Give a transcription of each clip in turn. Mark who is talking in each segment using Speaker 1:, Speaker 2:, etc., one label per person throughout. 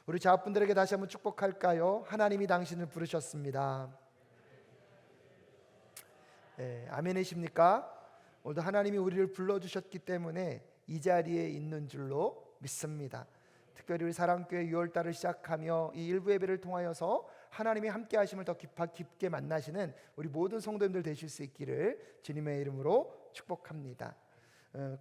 Speaker 1: 우리 자녀분들에게 다시 한번 축복할까요? 하나님이 당신을 부르셨습니다. 네, 아멘이십니까? 오늘도 하나님이 우리를 불러주셨기 때문에 이 자리에 있는 줄로 믿습니다. 특별히 우리 사랑교회 6월달을 시작하며 이 일부 예배를 통하여서 하나님이 함께 하심을 더 깊게 만나시는 우리 모든 성도님들 되실 수 있기를 주님의 이름으로 축복합니다.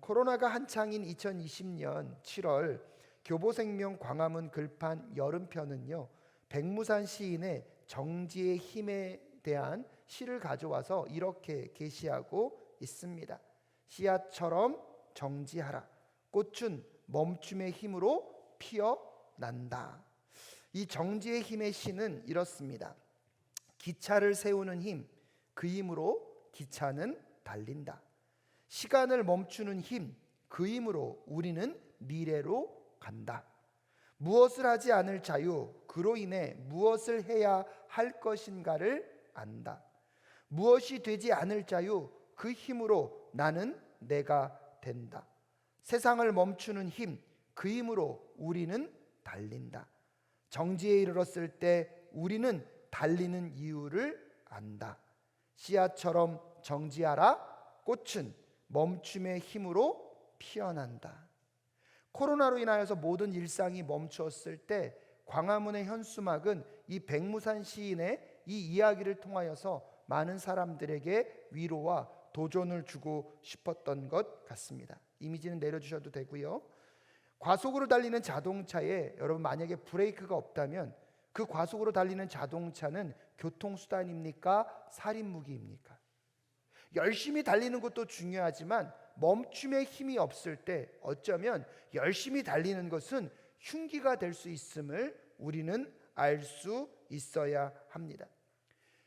Speaker 1: 코로나가 한창인 2020년 7월 교보생명 광화문 글판 여름편은요, 백무산 시인의 정지의 힘에 대한 시를 가져와서 이렇게 게시하고 있습니다. 씨앗처럼 정지하라. 꽃은 멈춤의 힘으로 피어난다. 이 정지의 힘의 시는 이렇습니다. 기차를 세우는 힘, 그 힘으로 기차는 달린다. 시간을 멈추는 힘, 그 힘으로 우리는 미래로 간다. 무엇을 하지 않을 자유, 그로 인해 무엇을 해야 할 것인가를 안다. 무엇이 되지 않을 자유, 그 힘으로 나는 내가 된다. 세상을 멈추는 힘, 그 힘으로 우리는 달린다. 정지에 이르렀을 때 우리는 달리는 이유를 안다. 씨앗처럼 정지하라. 꽃은 멈춤의 힘으로 피어난다. 코로나로 인하여서 모든 일상이 멈추었을 때 광화문의 현수막은 이 백무산 시인의 이 이야기를 통하여서 많은 사람들에게 위로와 도전을 주고 싶었던 것 같습니다. 이미지는 내려주셔도 되고요. 과속으로 달리는 자동차에 여러분 만약에 브레이크가 없다면 그 과속으로 달리는 자동차는 교통수단입니까? 살인무기입니까? 열심히 달리는 것도 중요하지만 멈춤의 힘이 없을 때 어쩌면 열심히 달리는 것은 흉기가 될 수 있음을 우리는 알 수 있어야 합니다.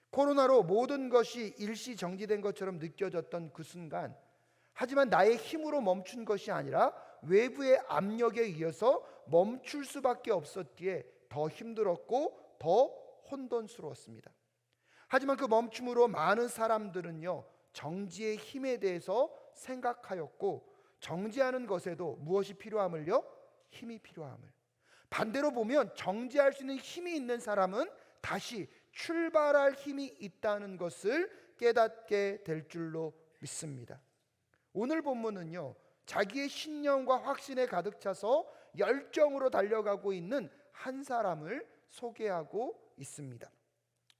Speaker 1: 코로나로 모든 것이 일시 정지된 것처럼 느껴졌던 그 순간, 하지만 나의 힘으로 멈춘 것이 아니라 외부의 압력에 의해서 멈출 수밖에 없었기에 더 힘들었고 더 혼돈스러웠습니다. 하지만 그 멈춤으로 많은 사람들은요, 정지의 힘에 대해서 생각하였고, 정지하는 것에도 무엇이 필요함을요? 힘이 필요함을. 반대로 보면 정지할 수 있는 힘이 있는 사람은 다시 출발할 힘이 있다는 것을 깨닫게 될 줄로 믿습니다. 오늘 본문은요, 자기의 신념과 확신에 가득 차서 열정으로 달려가고 있는 한 사람을 소개하고 있습니다.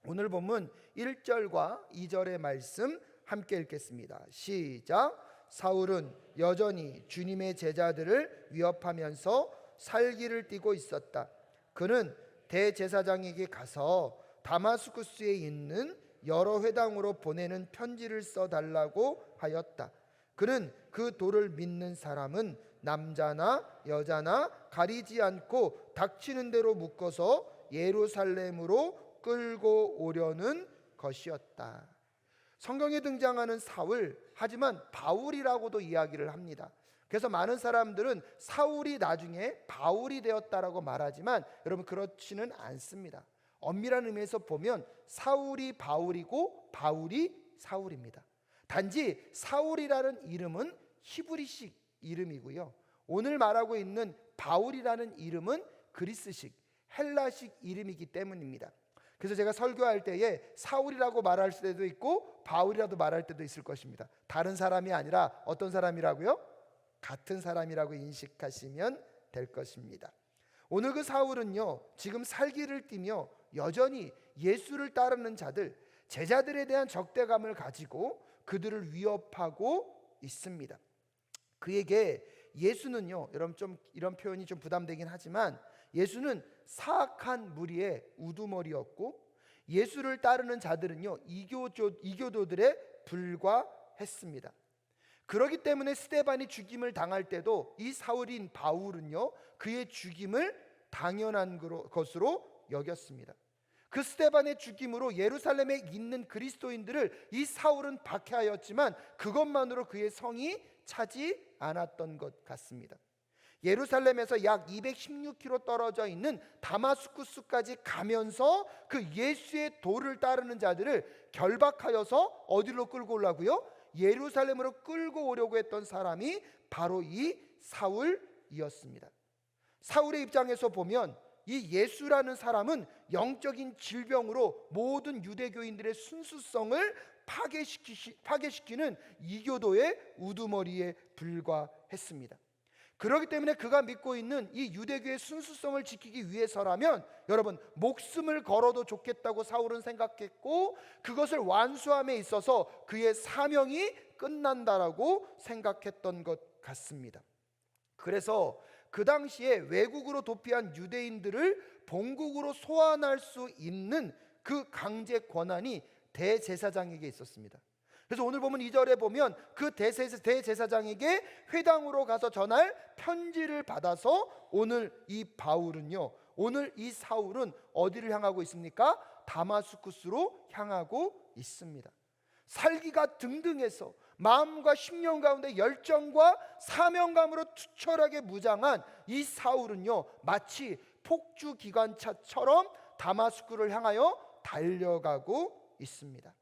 Speaker 1: 오늘 본문 1절과 2절의 말씀 함께 읽겠습니다. 시작. 사울은 여전히 주님의 제자들을 위협하면서 살기를 띠고 있었다. 그는 대제사장에게 가서 다마스쿠스에 있는 여러 회당으로 보내는 편지를 써달라고 하였다. 그는 그 도를 믿는 사람은 남자나 여자나 가리지 않고 닥치는 대로 묶어서 예루살렘으로 끌고 오려는 것이었다. 성경에 등장하는 사울, 하지만 바울이라고도 이야기를 합니다. 그래서 많은 사람들은 사울이 나중에 바울이 되었다라고 말하지만 여러분 그렇지는 않습니다. 엄밀한 의미에서 보면 사울이 바울이고 바울이 사울입니다. 단지 사울이라는 이름은 히브리식 이름이고요, 오늘 말하고 있는 바울이라는 이름은 그리스식 헬라식 이름이기 때문입니다. 그래서 제가 설교할 때에 사울이라고 말할 때도 있고 바울이라도 말할 때도 있을 것입니다. 다른 사람이 아니라 어떤 사람이라고요? 같은 사람이라고 인식하시면 될 것입니다. 오늘 그 사울은요, 지금 살기를 띠며 여전히 예수를 따르는 자들, 제자들에 대한 적대감을 가지고 그들을 위협하고 있습니다. 그에게 예수는요, 여러분 좀 이런 표현이 좀 부담되긴 하지만 예수는 사악한 무리의 우두머리였고 예수를 따르는 자들은요, 이교도들에 불과했습니다. 그렇기 때문에 스데반이 죽임을 당할 때도 이 사울인 바울은요, 그의 죽임을 당연한 것으로 여겼습니다. 그 스데반의 죽임으로 예루살렘에 있는 그리스도인들을 이 사울은 박해하였지만 그것만으로 그의 성이 차지 않았던 것 같습니다. 예루살렘에서 약 216km 떨어져 있는 다마스쿠스까지 가면서 그 예수의 도를 따르는 자들을 결박하여서 어디로 끌고 오려고요? 예루살렘으로 끌고 오려고 했던 사람이 바로 이 사울이었습니다. 사울의 입장에서 보면 이 예수라는 사람은 영적인 질병으로 모든 유대교인들의 순수성을 파괴시키는 이교도의 우두머리에 불과했습니다. 그렇기 때문에 그가 믿고 있는 이 유대교의 순수성을 지키기 위해서라면 여러분, 목숨을 걸어도 좋겠다고 사울은 생각했고, 그것을 완수함에 있어서 그의 사명이 끝난다라고 생각했던 것 같습니다. 그래서 그 당시에 외국으로 도피한 유대인들을 본국으로 소환할 수 있는 그 강제 권한이 대제사장에게 있었습니다. 그래서 오늘 보면 2절에 보면 그 대제사장에게 회당으로 가서 전할 편지를 받아서 오늘 이 바울은요, 오늘 이 사울은 어디를 향하고 있습니까? 다마스쿠스로 향하고 있습니다. 살기가 등등해서 마음과 심령 가운데 열정과 사명감으로 투철하게 무장한 이 사울은요, 마치 폭주 기관차처럼 다마스쿠를 향하여 달려가고 있습니다.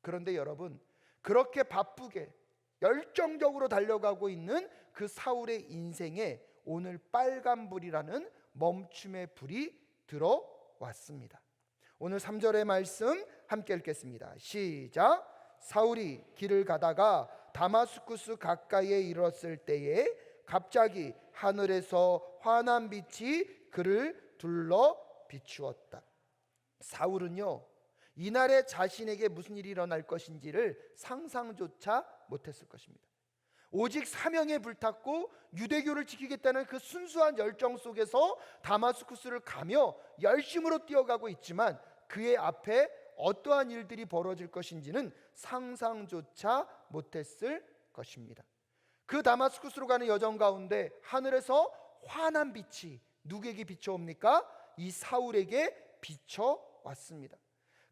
Speaker 1: 그런데 여러분, 그렇게 바쁘게 열정적으로 달려가고 있는 그 사울의 인생에 오늘 빨간불이라는 멈춤의 불이 들어왔습니다. 오늘 3절의 말씀 함께 읽겠습니다. 시작. 사울이 길을 가다가 다마스쿠스 가까이에 이르렀을 때에 갑자기 하늘에서 환한 빛이 그를 둘러 비추었다. 사울은요, 이날에 자신에게 무슨 일이 일어날 것인지를 상상조차 못했을 것입니다. 오직 사명에 불탔고 유대교를 지키겠다는 그 순수한 열정 속에서 다마스쿠스를 가며 열심으로 뛰어가고 있지만 그의 앞에 어떠한 일들이 벌어질 것인지는 상상조차 못했을 것입니다. 그 다마스쿠스로 가는 여정 가운데 하늘에서 환한 빛이 누구에게 비춰옵니까? 이 사울에게 비춰왔습니다.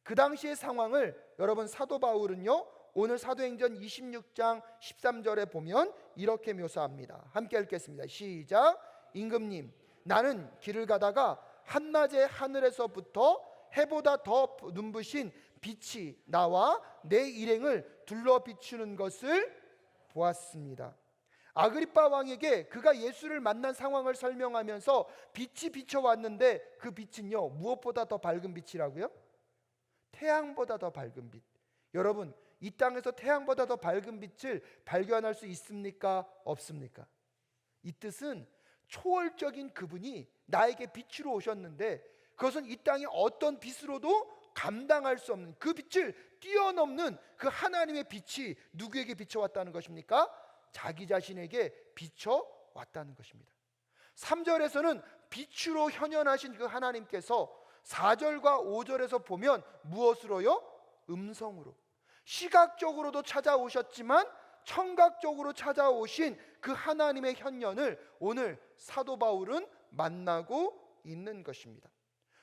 Speaker 1: 그 당시의 상황을 여러분, 사도 바울은요, 오늘 사도행전 26장 13절에 보면 이렇게 묘사합니다. 함께 읽겠습니다. 시작. 임금님, 나는 길을 가다가 한낮에 하늘에서부터 해보다 더 눈부신 빛이 나와 내 일행을 둘러 비추는 것을 보았습니다. 아그리빠 왕에게 그가 예수를 만난 상황을 설명하면서 빛이 비춰왔는데 그 빛은요, 무엇보다 더 밝은 빛이라고요? 태양보다 더 밝은 빛. 여러분, 이 땅에서 태양보다 더 밝은 빛을 발견할 수 있습니까? 없습니까? 이 뜻은 초월적인 그분이 나에게 빛으로 오셨는데 그것은 이 땅의 어떤 빛으로도 감당할 수 없는 그 빛을 뛰어넘는 그 하나님의 빛이 누구에게 비춰왔다는 것입니까? 자기 자신에게 비춰왔다는 것입니다. 3절에서는 빛으로 현현하신 그 하나님께서 4절과 5절에서 보면 무엇으로요? 음성으로, 시각적으로도 찾아오셨지만 청각적으로 찾아오신 그 하나님의 현현을 오늘 사도 바울은 만나고 있는 것입니다.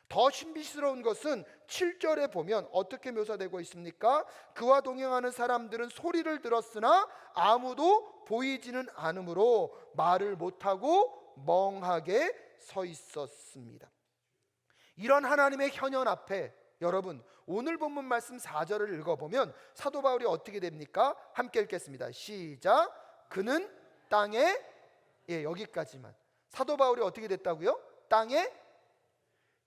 Speaker 1: 더 신비스러운 것은 7절에 보면 어떻게 묘사되고 있습니까? 그와 동행하는 사람들은 소리를 들었으나 아무도 보이지는 않으므로 말을 못하고 멍하게 서 있었습니다. 이런 하나님의 현현 앞에 여러분, 오늘 본문 말씀 4절을 읽어보면 사도 바울이 어떻게 됩니까? 함께 읽겠습니다. 시작. 그는 땅에, 여기까지만. 사도 바울이 어떻게 됐다고요? 땅에.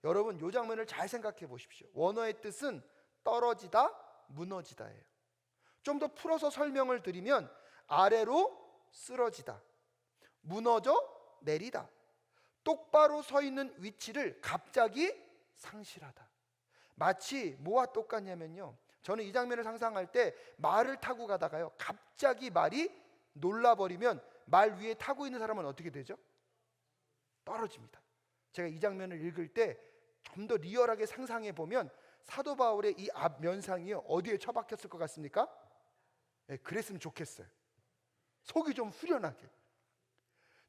Speaker 1: 여러분, 이 장면을 잘 생각해 보십시오. 원어의 뜻은 떨어지다, 무너지다예요. 좀 더 풀어서 설명을 드리면 아래로 쓰러지다, 무너져 내리다, 똑바로 서 있는 위치를 갑자기 상실하다. 마치 뭐와 똑같냐면요, 저는 이 장면을 상상할 때 말을 타고 가다가요, 갑자기 말이 놀라버리면 말 위에 타고 있는 사람은 어떻게 되죠? 떨어집니다. 제가 이 장면을 읽을 때 좀 더 리얼하게 상상해 보면 사도 바울의 이 앞 면상이요, 어디에 처박혔을 것 같습니까? 그랬으면 좋겠어요. 속이 좀 후련하게.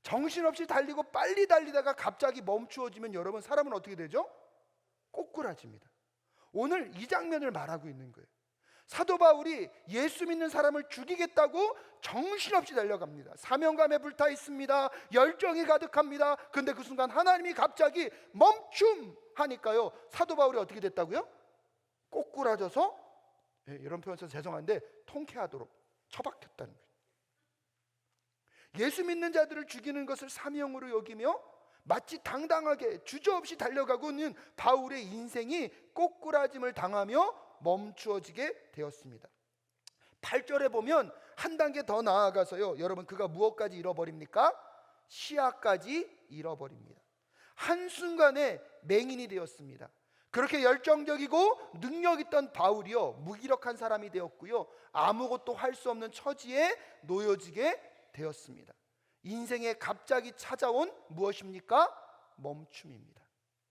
Speaker 1: 정신없이 달리고 빨리 달리다가 갑자기 멈추어지면 여러분, 사람은 어떻게 되죠? 꼬꾸라집니다. 오늘 이 장면을 말하고 있는 거예요. 사도 바울이 예수 믿는 사람을 죽이겠다고 정신없이 달려갑니다. 사명감에 불타 있습니다. 열정이 가득합니다. 근데 그 순간 하나님이 갑자기 멈춤하니까요, 사도 바울이 어떻게 됐다고요? 꼬꾸라져서, 이런 표현 써서 죄송한데 통쾌하도록 처박혔다는 거예요. 예수 믿는 자들을 죽이는 것을 사명으로 여기며 마치 당당하게 주저없이 달려가고 있는 바울의 인생이 꼬꾸라짐을 당하며 멈추어지게 되었습니다. 8절에 보면 한 단계 더 나아가서요, 여러분, 그가 무엇까지 잃어버립니까? 시야까지 잃어버립니다. 한순간에 맹인이 되었습니다. 그렇게 열정적이고 능력 있던 바울이요, 무기력한 사람이 되었고요, 아무것도 할 수 없는 처지에 놓여지게 되었습니다. 인생에 갑자기 찾아온 무엇입니까? 멈춤입니다.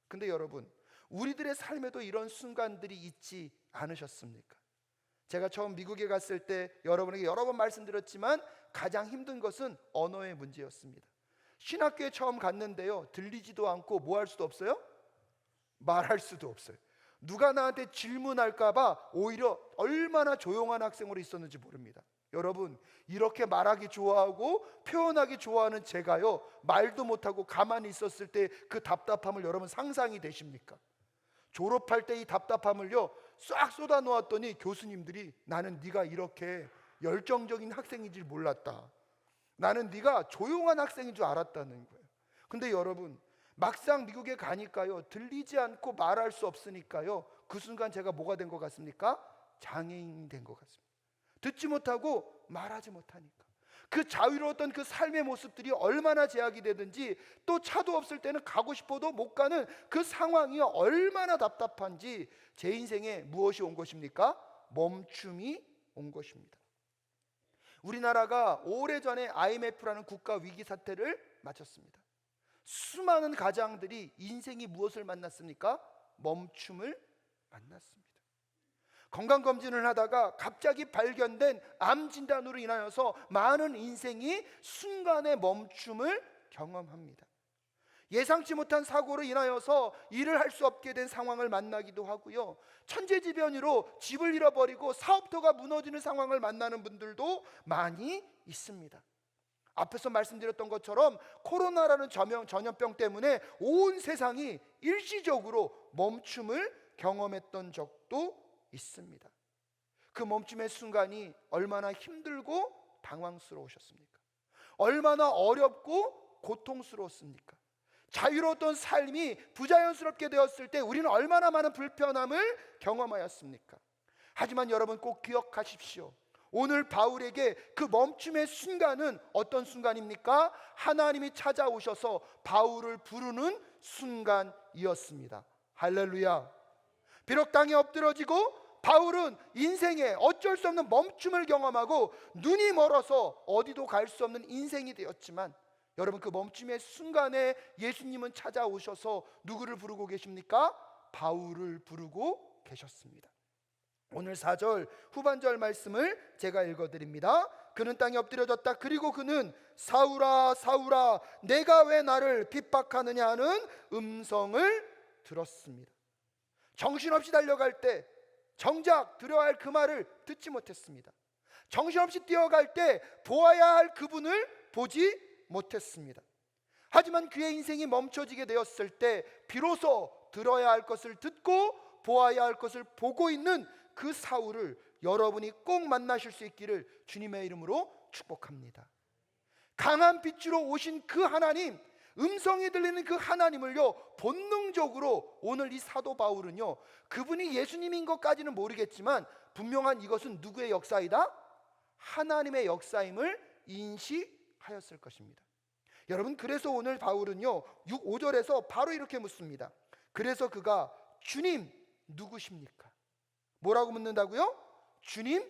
Speaker 1: 근데 여러분, 우리들의 삶에도 이런 순간들이 있지 않으셨습니까? 제가 처음 미국에 갔을 때 여러분에게 여러 번 말씀드렸지만 가장 힘든 것은 언어의 문제였습니다. 신학교에 처음 갔는데요, 들리지도 않고 뭐 할 수도 없어요? 말할 수도 없어요. 누가 나한테 질문할까 봐 오히려 얼마나 조용한 학생으로 있었는지 모릅니다. 여러분, 이렇게 말하기 좋아하고 표현하기 좋아하는 제가요, 말도 못하고 가만히 있었을 때 그 답답함을 여러분 상상이 되십니까? 졸업할 때 이 답답함을요 싹 쏟아 놓았더니 교수님들이, 나는 네가 이렇게 열정적인 학생인 줄 몰랐다, 나는 네가 조용한 학생인 줄 알았다는 거예요. 근데 여러분, 막상 미국에 가니까요, 들리지 않고 말할 수 없으니까요, 그 순간 제가 뭐가 된 것 같습니까? 장애인이 된 것 같습니다. 듣지 못하고 말하지 못하니까. 그 자유로웠던 그 삶의 모습들이 얼마나 제약이 되든지, 또 차도 없을 때는 가고 싶어도 못 가는 그 상황이 얼마나 답답한지, 제 인생에 무엇이 온 것입니까? 멈춤이 온 것입니다. 우리나라가 오래전에 IMF라는 국가 위기 사태를 마쳤습니다. 수많은 가장들이 인생이 무엇을 만났습니까? 멈춤을 만났습니다. 건강검진을 하다가 갑자기 발견된 암 진단으로 인하여서 많은 인생이 순간의 멈춤을 경험합니다. 예상치 못한 사고로 인하여서 일을 할 수 없게 된 상황을 만나기도 하고요, 천재지변으로 집을 잃어버리고 사업터가 무너지는 상황을 만나는 분들도 많이 있습니다. 앞에서 말씀드렸던 것처럼 코로나라는 전염병 때문에 온 세상이 일시적으로 멈춤을 경험했던 적도 있습니다. 그 멈춤의 순간이 얼마나 힘들고 당황스러우셨습니까? 얼마나 어렵고 고통스러웠습니까? 자유로웠던 삶이 부자연스럽게 되었을 때 우리는 얼마나 많은 불편함을 경험하였습니까? 하지만 여러분, 꼭 기억하십시오. 오늘 바울에게 그 멈춤의 순간은 어떤 순간입니까? 하나님이 찾아오셔서 바울을 부르는 순간이었습니다. 할렐루야. 비록 땅에 엎드러지고 바울은 인생에 어쩔 수 없는 멈춤을 경험하고 눈이 멀어서 어디도 갈 수 없는 인생이 되었지만, 여러분, 그 멈춤의 순간에 예수님은 찾아오셔서 누구를 부르고 계십니까? 바울을 부르고 계셨습니다. 오늘 4절 후반절 말씀을 제가 읽어드립니다. 그는 땅에 엎드려졌다. 그리고 그는 사울아 사울아 내가 왜 나를 핍박하느냐 하는 음성을 들었습니다. 정신없이 달려갈 때 정작 들어야 할 그 말을 듣지 못했습니다. 정신없이 뛰어갈 때 보아야 할 그분을 보지 못했습니다. 하지만 그의 인생이 멈춰지게 되었을 때 비로소 들어야 할 것을 듣고 보아야 할 것을 보고 있는 그 사울을 여러분이 꼭 만나실 수 있기를 주님의 이름으로 축복합니다. 강한 빛으로 오신 그 하나님, 음성이 들리는 그 하나님을요 본능적으로 오늘 이 사도 바울은요, 그분이 예수님인 것까지는 모르겠지만 분명한 이것은 누구의 역사이다? 하나님의 역사임을 인식하였을 것입니다. 여러분, 그래서 오늘 바울은요 5절에서 바로 이렇게 묻습니다. 그래서 그가 주님 누구십니까? 뭐라고 묻는다고요? 주님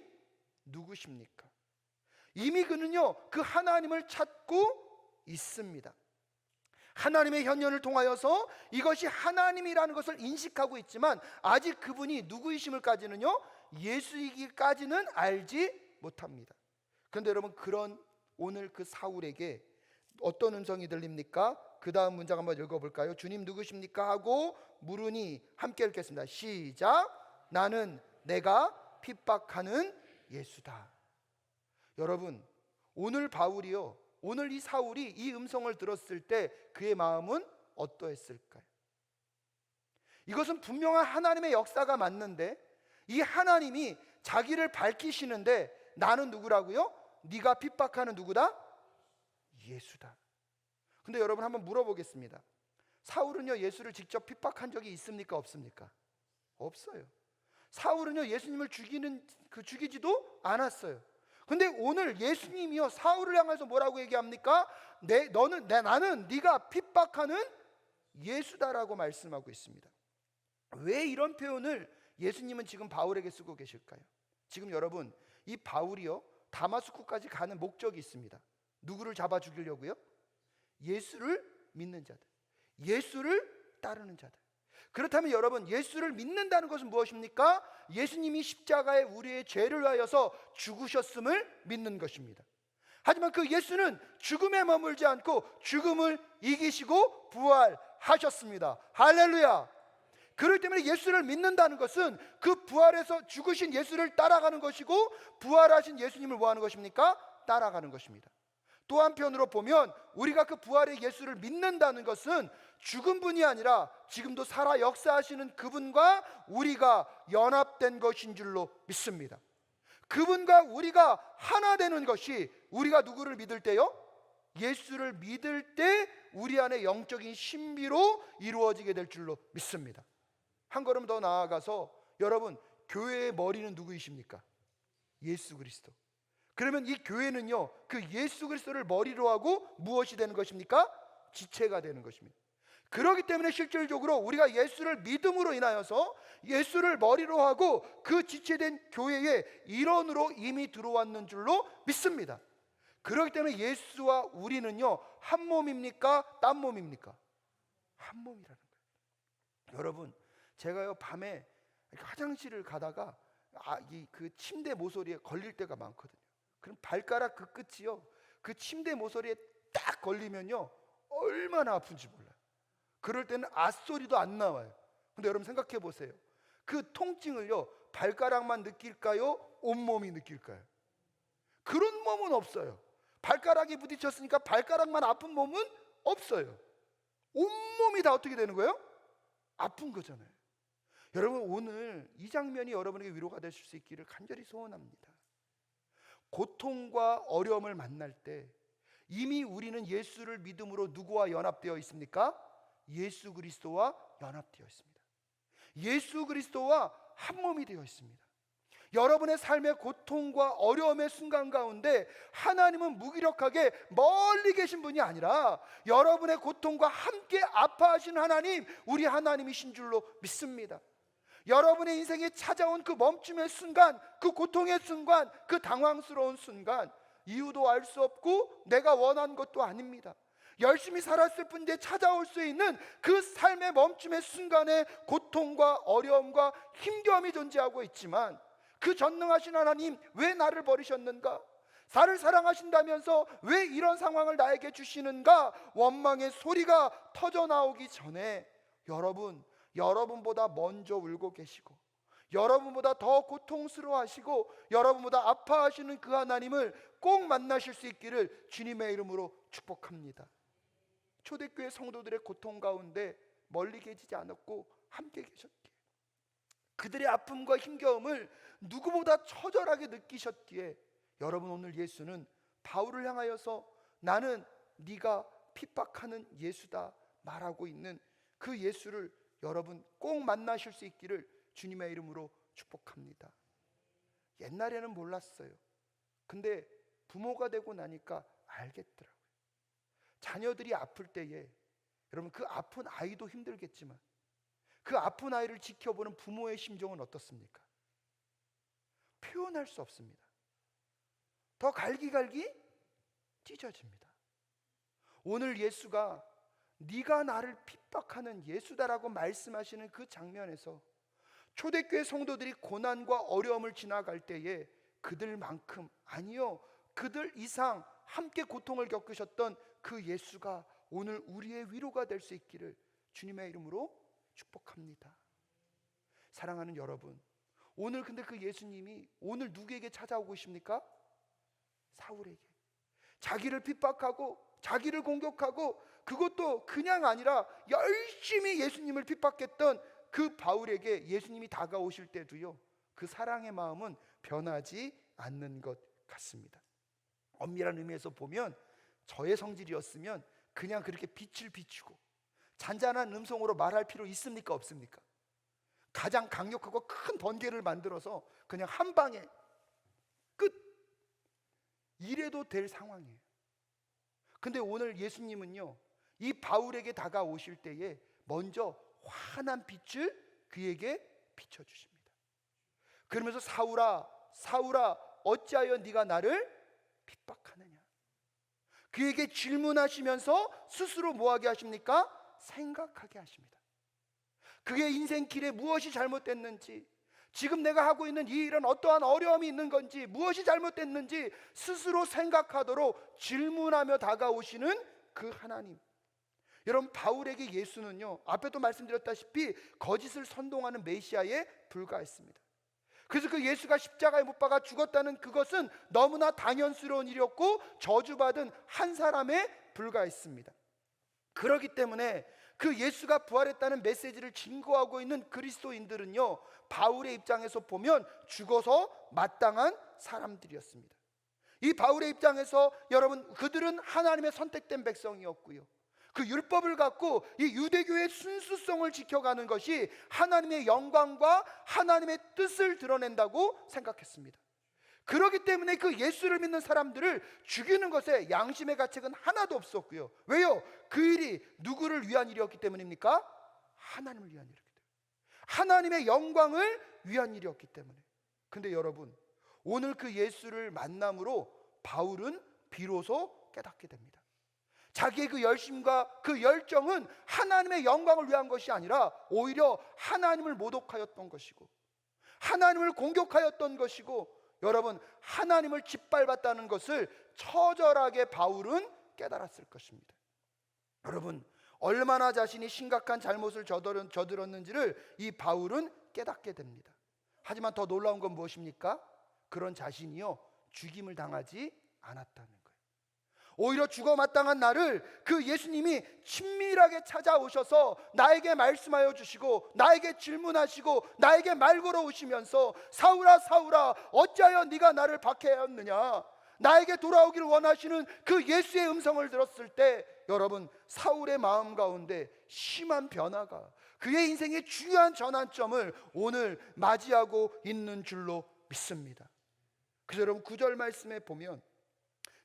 Speaker 1: 누구십니까? 이미 그는요 그 하나님을 찾고 있습니다. 하나님의 현현을 통하여서 이것이 하나님이라는 것을 인식하고 있지만 아직 그분이 누구이심을까지는요 예수이기까지는 알지 못합니다. 그런데 여러분, 그런 오늘 그 사울에게 어떤 음성이 들립니까? 그 다음 문장 한번 읽어볼까요? 주님 누구십니까? 하고 물으니, 함께 읽겠습니다. 시작. 나는 내가 핍박하는 예수다. 여러분, 오늘 바울이요, 오늘 이 사울이 이 음성을 들었을 때 그의 마음은 어떠했을까요? 이것은 분명한 하나님의 역사가 맞는데, 이 하나님이 자기를 밝히시는데 나는 누구라고요? 네가 핍박하는 누구다? 예수다. 근데 여러분 한번 물어보겠습니다. 사울은요 예수를 직접 핍박한 적이 있습니까 없습니까? 없어요. 사울은요 예수님을 죽이지도 않았어요. 근데 오늘 예수님이요 사울을 향해서 뭐라고 얘기합니까? 나는 네가 핍박하는 예수다라고 말씀하고 있습니다. 왜 이런 표현을 예수님은 지금 바울에게 쓰고 계실까요? 지금 여러분 이 바울이요 다마스쿠까지 가는 목적이 있습니다. 누구를 잡아 죽이려고요? 예수를 믿는 자들, 예수를 따르는 자들. 그렇다면 여러분 예수를 믿는다는 것은 무엇입니까? 예수님이 십자가에 우리의 죄를 위하여서 죽으셨음을 믿는 것입니다. 하지만 그 예수는 죽음에 머물지 않고 죽음을 이기시고 부활하셨습니다. 할렐루야. 그렇기 때문에 예수를 믿는다는 것은 그 부활해서 죽으신 예수를 따라가는 것이고 부활하신 예수님을 뭐 하는 것입니까? 따라가는 것입니다. 또 한편으로 보면 우리가 그 부활의 예수를 믿는다는 것은 죽은 분이 아니라 지금도 살아 역사하시는 그분과 우리가 연합된 것인 줄로 믿습니다. 그분과 우리가 하나 되는 것이 우리가 누구를 믿을 때요? 예수를 믿을 때 우리 안에 영적인 신비로 이루어지게 될 줄로 믿습니다. 한 걸음 더 나아가서 여러분 교회의 머리는 누구이십니까? 예수 그리스도. 그러면 이 교회는요 그 예수 그리스도를 머리로 하고 무엇이 되는 것입니까? 지체가 되는 것입니다. 그렇기 때문에 실질적으로 우리가 예수를 믿음으로 인하여서 예수를 머리로 하고 그 지체된 교회의 일원으로 이미 들어왔는 줄로 믿습니다. 그렇기 때문에 예수와 우리는요 한 몸입니까? 딴 몸입니까? 한 몸이라는 거예요. 여러분 제가요 밤에 화장실을 가다가 그 침대 모서리에 걸릴 때가 많거든요. 그럼 발가락 그 끝이요 그 침대 모서리에 딱 걸리면요 얼마나 아픈지 몰라요. 그럴 때는 앗소리도 안 나와요. 근데 여러분 생각해 보세요. 그 통증을요 발가락만 느낄까요? 온몸이 느낄까요? 그런 몸은 없어요. 발가락이 부딪혔으니까 발가락만 아픈 몸은 없어요. 온몸이 다 어떻게 되는 거예요? 아픈 거잖아요. 여러분 오늘 이 장면이 여러분에게 위로가 되실 수 있기를 간절히 소원합니다. 고통과 어려움을 만날 때 이미 우리는 예수를 믿음으로 누구와 연합되어 있습니까? 예수 그리스도와 연합되어 있습니다. 예수 그리스도와 한 몸이 되어 있습니다. 여러분의 삶의 고통과 어려움의 순간 가운데 하나님은 무기력하게 멀리 계신 분이 아니라 여러분의 고통과 함께 아파하신 하나님, 우리 하나님이신 줄로 믿습니다. 여러분의 인생에 찾아온 그 멈춤의 순간, 그 고통의 순간, 그 당황스러운 순간, 이유도 알 수 없고 내가 원한 것도 아닙니다. 열심히 살았을 뿐인데 찾아올 수 있는 그 삶의 멈춤의 순간에 고통과 어려움과 힘겨움이 존재하고 있지만 그 전능하신 하나님 왜 나를 버리셨는가? 나를 사랑하신다면서 왜 이런 상황을 나에게 주시는가? 원망의 소리가 터져 나오기 전에 여러분보다 먼저 울고 계시고 여러분보다 더 고통스러워하시고 여러분보다 아파하시는 그 하나님을 꼭 만나실 수 있기를 주님의 이름으로 축복합니다. 초대교회 성도들의 고통 가운데 멀리 계시지 않았고 함께 계셨기에 그들의 아픔과 힘겨움을 누구보다 처절하게 느끼셨기에 여러분 오늘 예수는 바울을 향하여서 나는 네가 핍박하는 예수다 말하고 있는 그 예수를 여러분 꼭 만나실 수 있기를 주님의 이름으로 축복합니다. 옛날에는 몰랐어요. 근데 부모가 되고 나니까 알겠더라고요. 자녀들이 아플 때에 여러분 그 아픈 아이도 힘들겠지만 그 아픈 아이를 지켜보는 부모의 심정은 어떻습니까? 표현할 수 없습니다. 더 갈기갈기 찢어집니다. 오늘 예수가 네가 나를 핍박하는 예수다라고 말씀하시는 그 장면에서 초대교회 성도들이 고난과 어려움을 지나갈 때에 그들만큼 아니요 그들 이상 함께 고통을 겪으셨던 그 예수가 오늘 우리의 위로가 될 수 있기를 주님의 이름으로 축복합니다. 사랑하는 여러분, 오늘 근데 그 예수님이 오늘 누구에게 찾아오고 계십니까? 사울에게. 자기를 핍박하고 자기를 공격하고 그것도 그냥 아니라 열심히 예수님을 핍박했던 그 바울에게 예수님이 다가오실 때도요 그 사랑의 마음은 변하지 않는 것 같습니다. 엄밀한 의미에서 보면 저의 성질이었으면 그냥 그렇게 빛을 비추고 잔잔한 음성으로 말할 필요 있습니까? 없습니까? 가장 강력하고 큰 번개를 만들어서 그냥 한 방에 끝, 이래도 될 상황이에요. 근데 오늘 예수님은요, 이 바울에게 다가오실 때에 먼저 환한 빛을 그에게 비춰주십니다. 그러면서 사울아 사울아 어찌하여 네가 나를 핍박하느냐, 그에게 질문하시면서 스스로 뭐하게 하십니까? 생각하게 하십니다. 그의 인생길에 무엇이 잘못됐는지, 지금 내가 하고 있는 이 일은 어떠한 어려움이 있는 건지, 무엇이 잘못됐는지 스스로 생각하도록 질문하며 다가오시는 그 하나님. 여러분, 바울에게 예수는요, 앞에도 말씀드렸다시피 거짓을 선동하는 메시아에 불과했습니다. 그래서 그 예수가 십자가에 못 박아 죽었다는 그것은 너무나 당연스러운 일이었고 저주받은 한 사람에 불과했습니다. 그렇기 때문에 그 예수가 부활했다는 메시지를 증거하고 있는 그리스도인들은요, 바울의 입장에서 보면 죽어서 마땅한 사람들이었습니다. 이 바울의 입장에서 여러분, 그들은 하나님의 선택된 백성이었고요, 그 율법을 갖고 이 유대교의 순수성을 지켜가는 것이 하나님의 영광과 하나님의 뜻을 드러낸다고 생각했습니다. 그렇기 때문에 그 예수를 믿는 사람들을 죽이는 것에 양심의 가책은 하나도 없었고요. 왜요? 그 일이 누구를 위한 일이었기 때문입니까? 하나님을 위한 일이었기 때문에, 하나님의 영광을 위한 일이었기 때문에. 근데 여러분, 오늘 그 예수를 만남으로 바울은 비로소 깨닫게 됩니다. 자기의 그 열심과 그 열정은 하나님의 영광을 위한 것이 아니라 오히려 하나님을 모독하였던 것이고, 하나님을 공격하였던 것이고, 여러분, 하나님을 짓밟았다는 것을 처절하게 바울은 깨달았을 것입니다. 여러분, 얼마나 자신이 심각한 잘못을 저질렀는지를 이 바울은 깨닫게 됩니다. 하지만 더 놀라운 건 무엇입니까? 그런 자신이요, 죽임을 당하지 않았다는 거예요. 오히려 죽어 마땅한 나를 그 예수님이 친밀하게 찾아오셔서 나에게 말씀하여 주시고, 나에게 질문하시고, 나에게 말 걸어오시면서 사울아 사울아 어찌하여 네가 나를 박해하였느냐, 나에게 돌아오기를 원하시는 그 예수의 음성을 들었을 때, 여러분, 사울의 마음 가운데 심한 변화가, 그의 인생의 중요한 전환점을 오늘 맞이하고 있는 줄로 믿습니다. 그래서 여러분, 9절 말씀에 보면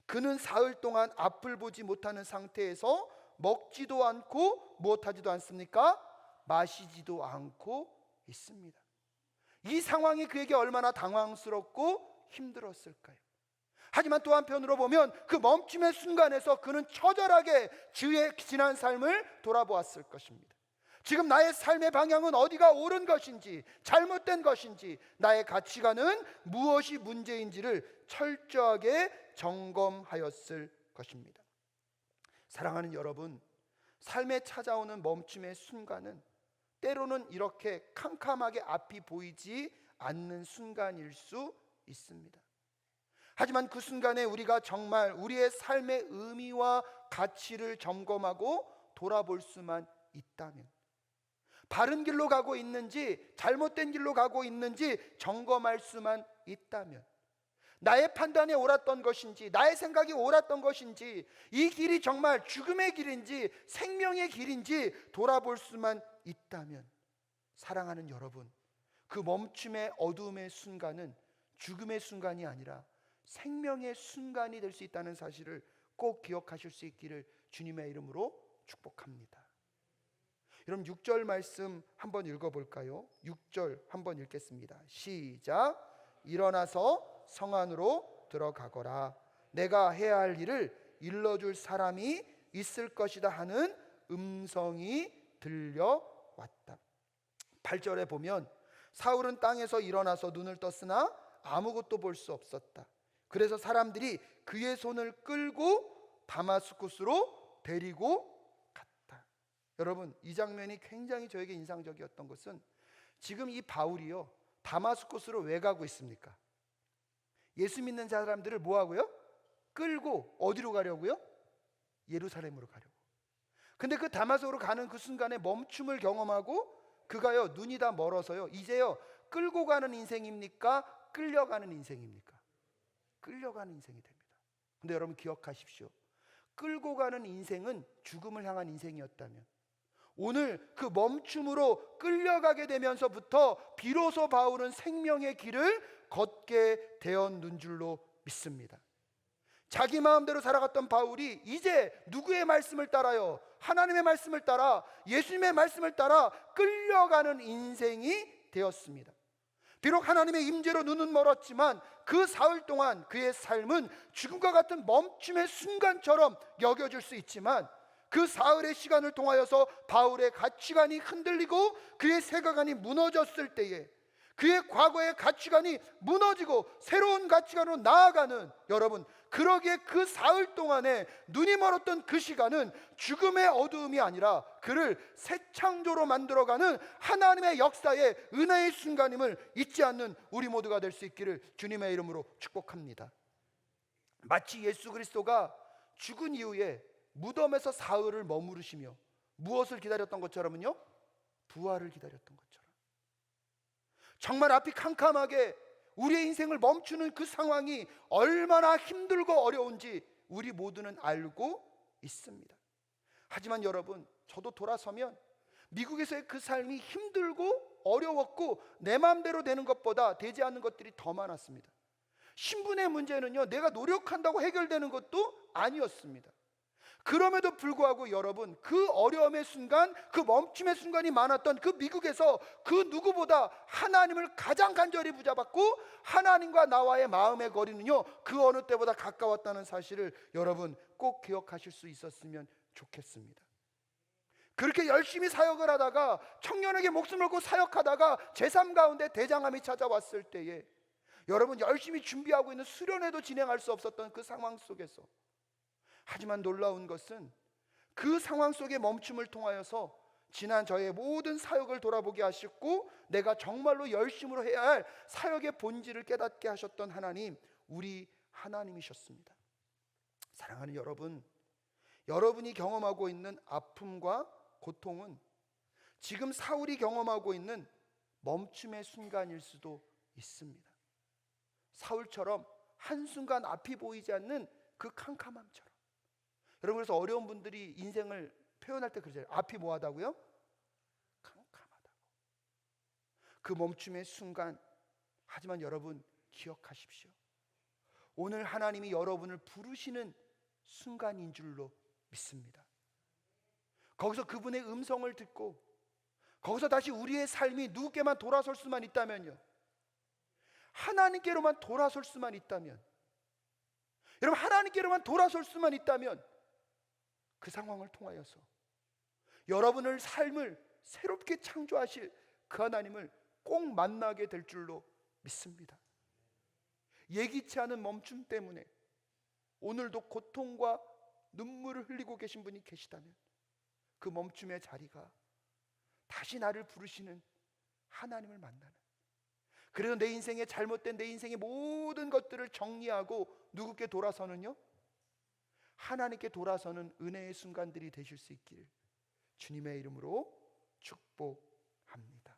Speaker 1: 그는 사흘 동안 앞을 보지 못하는 상태에서 먹지도 않고 무엇하지도 않습니까? 마시지도 않고 있습니다. 이 상황이 그에게 얼마나 당황스럽고 힘들었을까요? 하지만 또 한편으로 보면 그 멈춤의 순간에서 그는 처절하게 그의 지난 삶을 돌아보았을 것입니다. 지금 나의 삶의 방향은 어디가 옳은 것인지 잘못된 것인지, 나의 가치관은 무엇이 문제인지를 철저하게 점검하였을 것입니다. 사랑하는 여러분, 삶에 찾아오는 멈춤의 순간은 때로는 이렇게 캄캄하게 앞이 보이지 않는 순간일 수 있습니다. 하지만 그 순간에 우리가 정말 우리의 삶의 의미와 가치를 점검하고 돌아볼 수만 있다면, 바른 길로 가고 있는지 잘못된 길로 가고 있는지 점검할 수만 있다면, 나의 판단이 옳았던 것인지 나의 생각이 옳았던 것인지, 이 길이 정말 죽음의 길인지 생명의 길인지 돌아볼 수만 있다면, 사랑하는 여러분, 그 멈춤의 어두움의 순간은 죽음의 순간이 아니라 생명의 순간이 될 수 있다는 사실을 꼭 기억하실 수 있기를 주님의 이름으로 축복합니다. 여러분, 6절 말씀 한번 읽어볼까요? 6절 한번 읽겠습니다. 시작. 일어나서 성 안으로 들어가거라. 내가 해야 할 일을 일러줄 사람이 있을 것이다 하는 음성이 들려왔다. 8절에 보면 사울은 땅에서 일어나서 눈을 떴으나 아무것도 볼 수 없었다. 그래서 사람들이 그의 손을 끌고 다마스쿠스로 데리고 갔다. 여러분, 이 장면이 굉장히 저에게 인상적이었던 것은, 지금 이 바울이요, 다마스쿠스로 왜 가고 있습니까? 예수 믿는 사람들을 뭐 하고요? 끌고 어디로 가려고요? 예루살렘으로 가려고. 근데 그 다마스쿠스로 가는 그 순간에 멈춤을 경험하고 그가요, 눈이 다 멀어서요, 이제요 끌고 가는 인생입니까? 끌려가는 인생입니까? 끌려가는 인생이 됩니다. 근데 여러분 기억하십시오.
Speaker 2: 끌고 가는 인생은 죽음을 향한 인생이었다면, 오늘 그 멈춤으로 끌려가게 되면서부터 비로소 바울은 생명의 길을 걷게 되었는 줄로 믿습니다. 자기 마음대로 살아갔던 바울이 이제 누구의 말씀을 따라요? 하나님의 말씀을 따라, 예수님의 말씀을 따라 끌려가는 인생이 되었습니다. 비록 하나님의 임재로 눈은 멀었지만 그 사흘 동안 그의 삶은 죽음과 같은 멈춤의 순간처럼 여겨질 수 있지만, 그 사흘의 시간을 통하여서 바울의 가치관이 흔들리고 그의 세계관이 무너졌을 때에, 그의 과거의 가치관이 무너지고 새로운 가치관으로 나아가는, 여러분, 그러기에 그 사흘 동안에 눈이 멀었던 그 시간은 죽음의 어두움이 아니라 그를 새 창조로 만들어가는 하나님의 역사의 은혜의 순간임을 잊지 않는 우리 모두가 될 수 있기를 주님의 이름으로 축복합니다. 마치 예수 그리스도가 죽은 이후에 무덤에서 사흘을 머무르시며 무엇을 기다렸던 것처럼요? 부활을 기다렸던 것처럼, 정말 앞이 캄캄하게 우리의 인생을 멈추는 그 상황이 얼마나 힘들고 어려운지 우리 모두는 알고 있습니다. 하지만 여러분, 저도 돌아서면 미국에서의 그 삶이 힘들고 어려웠고 내 마음대로 되는 것보다 되지 않는 것들이 더 많았습니다. 신분의 문제는요, 내가 노력한다고 해결되는 것도 아니었습니다. 그럼에도 불구하고 여러분, 그 어려움의 순간, 그 멈춤의 순간이 많았던 그 미국에서 그 누구보다 하나님을 가장 간절히 붙잡았고, 하나님과 나와의 마음의 거리는요, 그 어느 때보다 가까웠다는 사실을 여러분 꼭 기억하실 수 있었으면 좋겠습니다. 그렇게 열심히 사역을 하다가, 청년에게 목숨을 걸고 사역하다가 제3 가운데 대장암이 찾아왔을 때에, 여러분, 열심히 준비하고 있는 수련회도 진행할 수 없었던 그 상황 속에서, 하지만 놀라운 것은 그 상황 속의 멈춤을 통하여서 지난 저의 모든 사역을 돌아보게 하셨고, 내가 정말로 열심으로 해야 할 사역의 본질을 깨닫게 하셨던 하나님, 우리 하나님이셨습니다. 사랑하는 여러분, 여러분이 경험하고 있는 아픔과 고통은 지금 사울이 경험하고 있는 멈춤의 순간일 수도 있습니다. 사울처럼 한순간 앞이 보이지 않는 그 캄캄함처럼. 여러분, 그래서 어려운 분들이 인생을 표현할 때 그러잖아요. 앞이 뭐하다고요? 캄캄하다고. 그 멈춤의 순간. 하지만 여러분, 기억하십시오. 오늘 하나님이 여러분을 부르시는 순간인 줄로 믿습니다. 거기서 그분의 음성을 듣고, 거기서 다시 우리의 삶이 누구께만 돌아설 수만 있다면요, 하나님께로만 돌아설 수만 있다면, 여러분, 하나님께로만 돌아설 수만 있다면 그 상황을 통하여서 여러분의 삶을 새롭게 창조하실 그 하나님을 꼭 만나게 될 줄로 믿습니다. 예기치 않은 멈춤 때문에 오늘도 고통과 눈물을 흘리고 계신 분이 계시다면, 그 멈춤의 자리가 다시 나를 부르시는 하나님을 만나는, 그래서 내 인생에 잘못된 내 인생의 모든 것들을 정리하고 누구께 돌아서는요? 하나님께 돌아서는 은혜의 순간들이 되실 수 있기를 주님의 이름으로 축복합니다.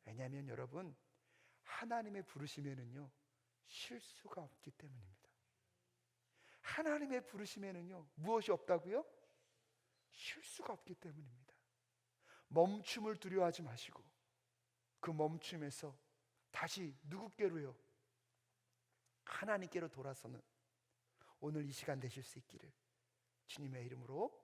Speaker 2: 왜냐하면 여러분, 하나님의 부르심에는요, 실수가 없기 때문입니다. 하나님의 부르심에는요, 무엇이 없다고요? 실수가 없기 때문입니다. 멈춤을 두려워하지 마시고 그 멈춤에서 다시 누구께로요? 하나님께로 돌아서는 오늘 이 시간 되실 수 있기를 주님의 이름으로